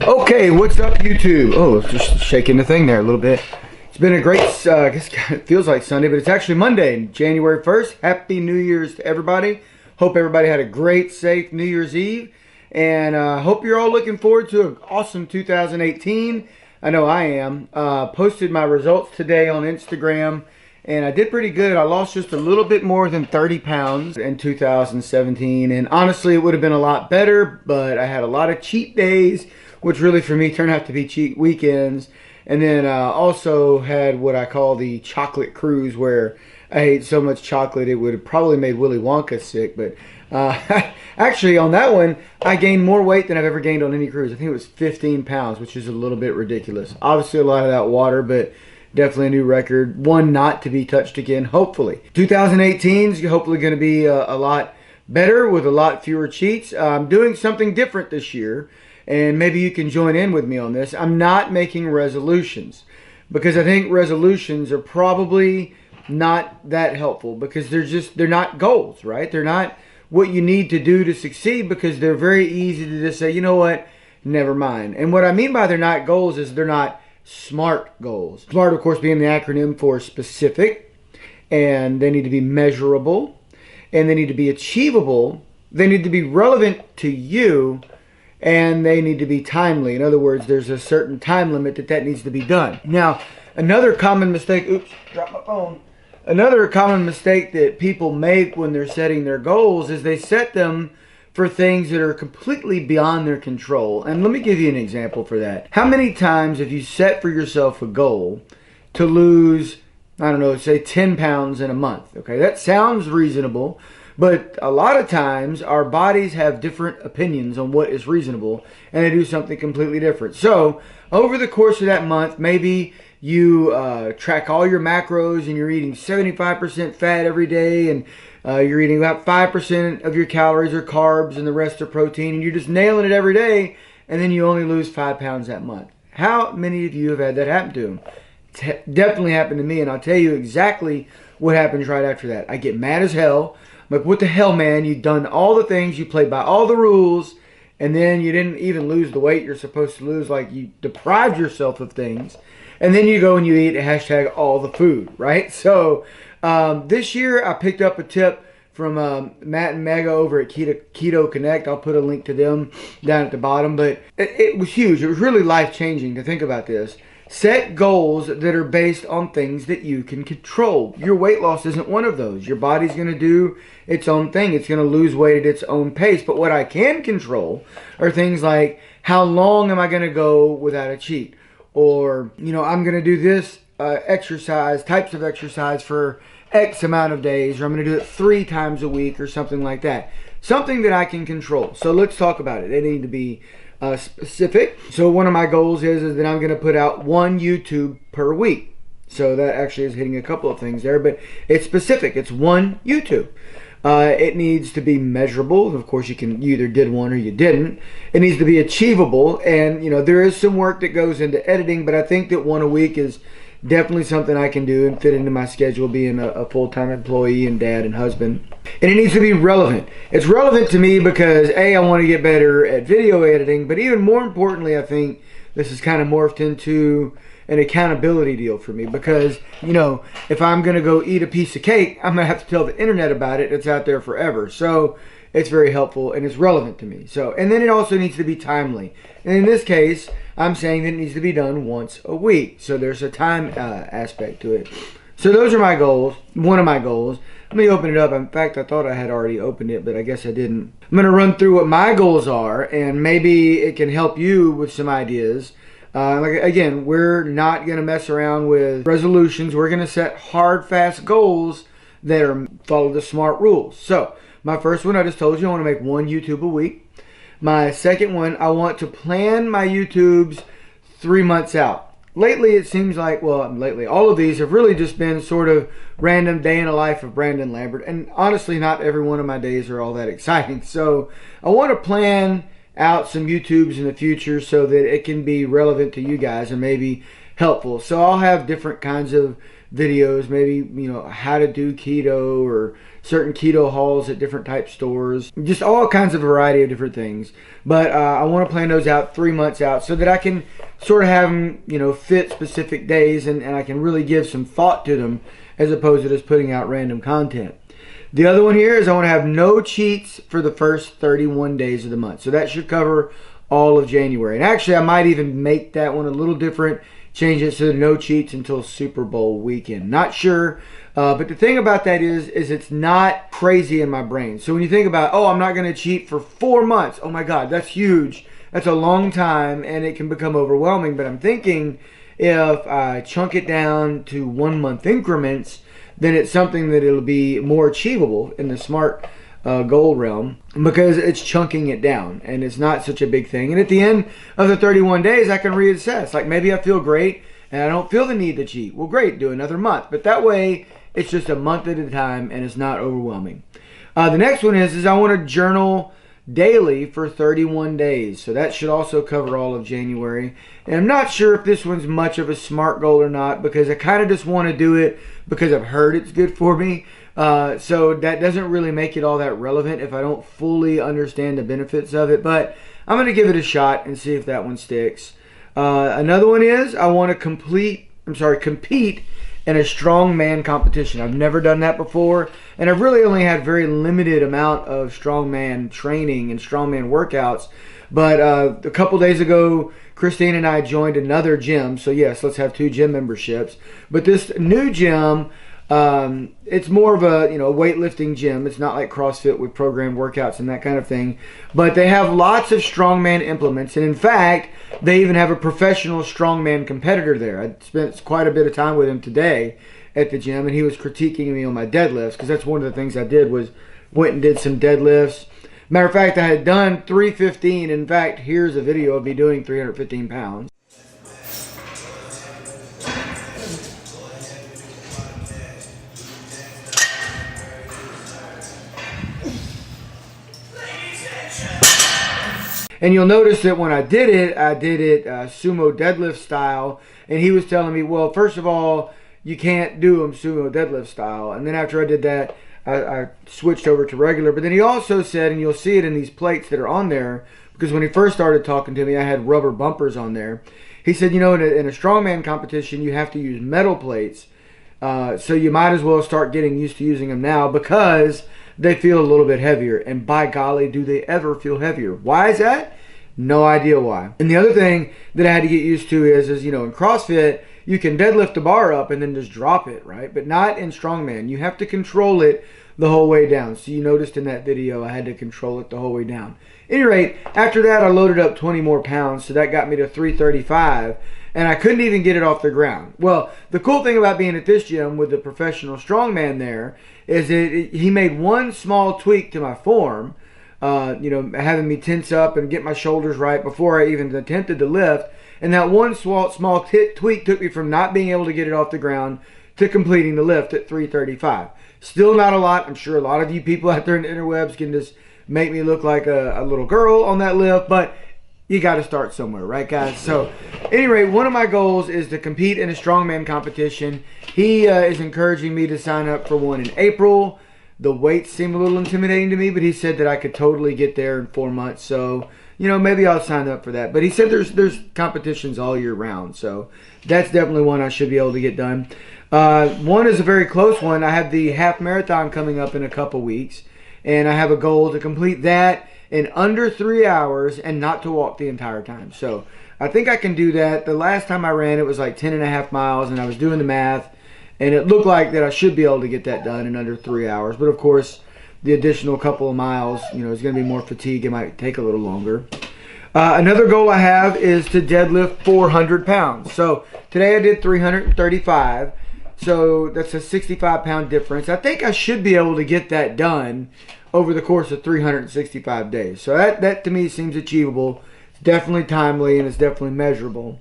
Okay, what's up YouTube? Oh, just shaking the thing there a little bit. It's been a great, I guess it feels like Sunday, but it's actually Monday, January 1st. Happy New Year's to everybody. Hope everybody had a great, safe New Year's Eve. And hope you're all looking forward to an awesome 2018. I know I am. Posted my results today on Instagram, and I did pretty good. I lost just a little bit more than 30 pounds in 2017. And honestly, it would have been a lot better, but I had a lot of cheat days, which really for me turned out to be cheat weekends. And then also had what I call the chocolate cruise, where I ate so much chocolate it would have probably made Willy Wonka sick. But actually on that one, I gained more weight than I've ever gained on any cruise. I think it was 15 pounds, which is a little bit ridiculous. Obviously a lot of that water, but definitely a new record. One not to be touched again, hopefully. 2018 is hopefully going to be a lot better with a lot fewer cheats. I'm doing something different this year, and maybe you can join in with me on this. I'm not making resolutions because I think resolutions are probably not that helpful because they're not goals, right? They're not what you need to do to succeed because they're very easy to just say, you know what, never mind. And what I mean by they're not goals is they're not SMART goals. SMART, of course, being the acronym for specific, and they need to be measurable, and they need to be achievable, they need to be relevant to you, and they need to be timely. In other words, there's a certain time limit that needs to be done. Now, another common mistake, oops, dropped my phone. Another common mistake that people make when they're setting their goals is they set them for things that are completely beyond their control. And let me give you an example for that. How many times have you set for yourself a goal to lose, I don't know, say 10 pounds in a month? Okay, that sounds reasonable. But a lot of times our bodies have different opinions on what is reasonable, and they do something completely different. So over the course of that month, maybe you track all your macros and you're eating 75% fat every day, and you're eating about 5% of your calories are carbs and the rest are protein, and you're just nailing it every day, and then you only lose 5 pounds that month. How many of you have had that happen to them? Definitely happened to me, and I'll tell you exactly what happens right after that. I get mad as hell. I'm like, what the hell, man? You've done all the things, you played by all the rules, and then you didn't even lose the weight you're supposed to lose. Like, you deprived yourself of things, and then you go and you eat hashtag all the food, right? So this year I picked up a tip from Matt and Mega over at Keto Connect. I'll put a link to them down at the bottom, but it was huge. It was really life-changing to think about this. Set goals that are based on things that you can control. Your weight loss isn't one of those. Your body's going to do its own thing. It's going to lose weight at its own pace. But what I can control are things like, how long am I going to go without a cheat? Or, you know, I'm going to do this types of exercise for X amount of days, or I'm going to do it 3 times a week or something like that. Something that I can control. So let's talk about it. They need to be specific. So one of my goals is that I'm going to put out 1 YouTube per week. So that actually is hitting a couple of things there, but it's specific. It's 1 YouTube. It needs to be measurable. Of course, you either did one or you didn't. It needs to be achievable, and you know there is some work that goes into editing, but I think that 1 a week is definitely something I can do and fit into my schedule, being a full-time employee and dad and husband. And it needs to be relevant. It's relevant to me because A, I want to get better at video editing, but even more importantly, I think this is kind of morphed into an accountability deal for me, because, you know, if I'm going to go eat a piece of cake, I'm going to have to tell the internet about it. It's out there forever. So it's very helpful and it's relevant to me. So, and then it also needs to be timely. And in this case, I'm saying that it needs to be done once a week. So there's a time aspect to it. So those are my goals. One of my goals. Let me open it up. In fact, I thought I had already opened it, but I guess I didn't. I'm going to run through what my goals are, and maybe it can help you with some ideas. Again, we're not going to mess around with resolutions. We're going to set hard, fast goals that follow the SMART rules. So my first one, I just told you, I want to make 1 YouTube a week. My second one, I want to plan my YouTubes 3 months out. Lately, it seems like, all of these have really just been sort of random day in the life of Brandon Lambert. And honestly, not every one of my days are all that exciting. So I want to plan out some YouTubes in the future so that it can be relevant to you guys and maybe helpful. So I'll have different kinds of videos, maybe, you know, how to do keto or certain keto halls at different type stores, just all kinds of variety of different things. But I want to plan those out 3 months out so that I can sort of have them, you know, fit specific days, and I can really give some thought to them as opposed to just putting out random content. The other one here is I want to have no cheats for the first 31 days of the month. So that should cover all of January. And actually, I might even make that one a little different, change it to no cheats until Super Bowl weekend. Not sure, but the thing about that is it's not crazy in my brain. So when you think about, oh, I'm not going to cheat for 4 months. Oh my God, that's huge. That's a long time, and it can become overwhelming. But I'm thinking if I chunk it down to 1 month increments, then it's something that it'll be more achievable in the SMART goal realm, because it's chunking it down and it's not such a big thing. And at the end of the 31 days, I can reassess. Like, maybe I feel great and I don't feel the need to cheat. Well, great, do another month. But that way, it's just a month at a time and it's not overwhelming. The next one is I want to journal daily for 31 days. So that should also cover all of January. And I'm not sure if this one's much of a SMART goal or not, because I kind of just want to do it because I've heard it's good for me. So that doesn't really make it all that relevant if I don't fully understand the benefits of it. But I'm going to give it a shot and see if that one sticks. Another one is I want to compete in a strongman competition. I've never done that before, and I've really only had very limited amount of strongman training and strongman workouts. But a couple days ago, Christine and I joined another gym. So yes, let's have 2 gym memberships. But this new gym, it's more of a, you know, weightlifting gym. It's not like CrossFit with programmed workouts and that kind of thing. But they have lots of strongman implements, and in fact, they even have a professional strongman competitor there. I spent quite a bit of time with him today at the gym, and he was critiquing me on my deadlifts, because that's one of the things I did, was went and did some deadlifts. Matter of fact, I had done 315. In fact, here's a video of me doing 315 pounds. And you'll notice that when I did it sumo deadlift style. And he was telling me, well, first of all, you can't do them sumo deadlift style. And then after I did that, I switched over to regular. But then he also said, and you'll see it in these plates that are on there, because when he first started talking to me, I had rubber bumpers on there. He said, you know, in a strongman competition, you have to use metal plates. So you might as well start getting used to using them now, because they feel a little bit heavier. And by golly, do they ever feel heavier. Why is that? No idea why. And the other thing that I had to get used to is, you know, in CrossFit, you can deadlift the bar up and then just drop it, right? But not in strongman. You have to control it the whole way down. So you noticed in that video, I had to control it the whole way down. At any rate, after that, I loaded up 20 more pounds. So that got me to 335. And I couldn't even get it off the ground. Well, the cool thing about being at this gym with the professional strongman there is that he made one small tweak to my form, you know, having me tense up and get my shoulders right before I even attempted to lift. And that one small tweak took me from not being able to get it off the ground to completing the lift at 335. Still not a lot. I'm sure a lot of you people out there in the interwebs can just make me look like a little girl on that lift, but you got to start somewhere, right, guys? So, at any rate, one of my goals is to compete in a strongman competition. He is encouraging me to sign up for one in April. The weights seem a little intimidating to me, but he said that I could totally get there in 4 months. So, you know, maybe I'll sign up for that. But he said there's competitions all year round. So, that's definitely one I should be able to get done. One is a very close one. I have the half marathon coming up in a couple weeks. And I have a goal to complete that in under 3 hours and not to walk the entire time. So I think I can do that. The last time I ran, it was like 10.5 miles, and I was doing the math, and it looked like that I should be able to get that done in under 3 hours. But of course, the additional couple of miles, you know, is going to be more fatigue. It might take a little longer. Another goal I have is to deadlift 400 pounds. So today I did 335. So that's a 65-pound difference. I think I should be able to get that done over the course of 365 days. So that to me seems achievable. It's definitely timely, and it's definitely measurable.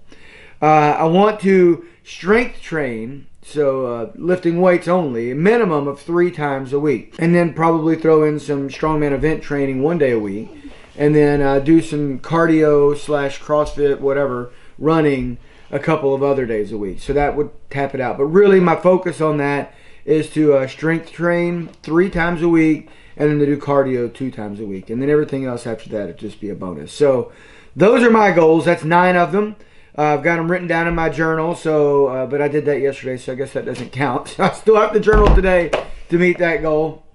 I want to strength train, so lifting weights only, a minimum of 3 times a week. And then probably throw in some strongman event training 1 day a week. And then do some cardio / CrossFit, whatever, running a couple of other days a week. So that would tap it out. But really my focus on that is to strength train 3 times a week, and then to do cardio 2 times a week. And then everything else after that would just be a bonus. So those are my goals. That's 9 of them. I've got them written down in my journal, so but I did that yesterday, so I guess that doesn't count. I still have to journal today to meet that goal.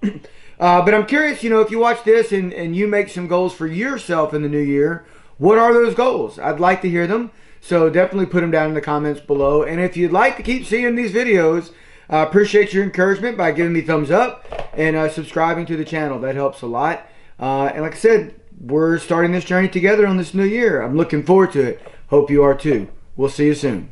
But I'm curious, you know, if you watch this and you make some goals for yourself in the new year, what are those goals? I'd like to hear them. So definitely put them down in the comments below. And if you'd like to keep seeing these videos, I appreciate your encouragement by giving me thumbs up and subscribing to the channel. That helps a lot. And like I said, we're starting this journey together on this new year. I'm looking forward to it. Hope you are too. We'll see you soon.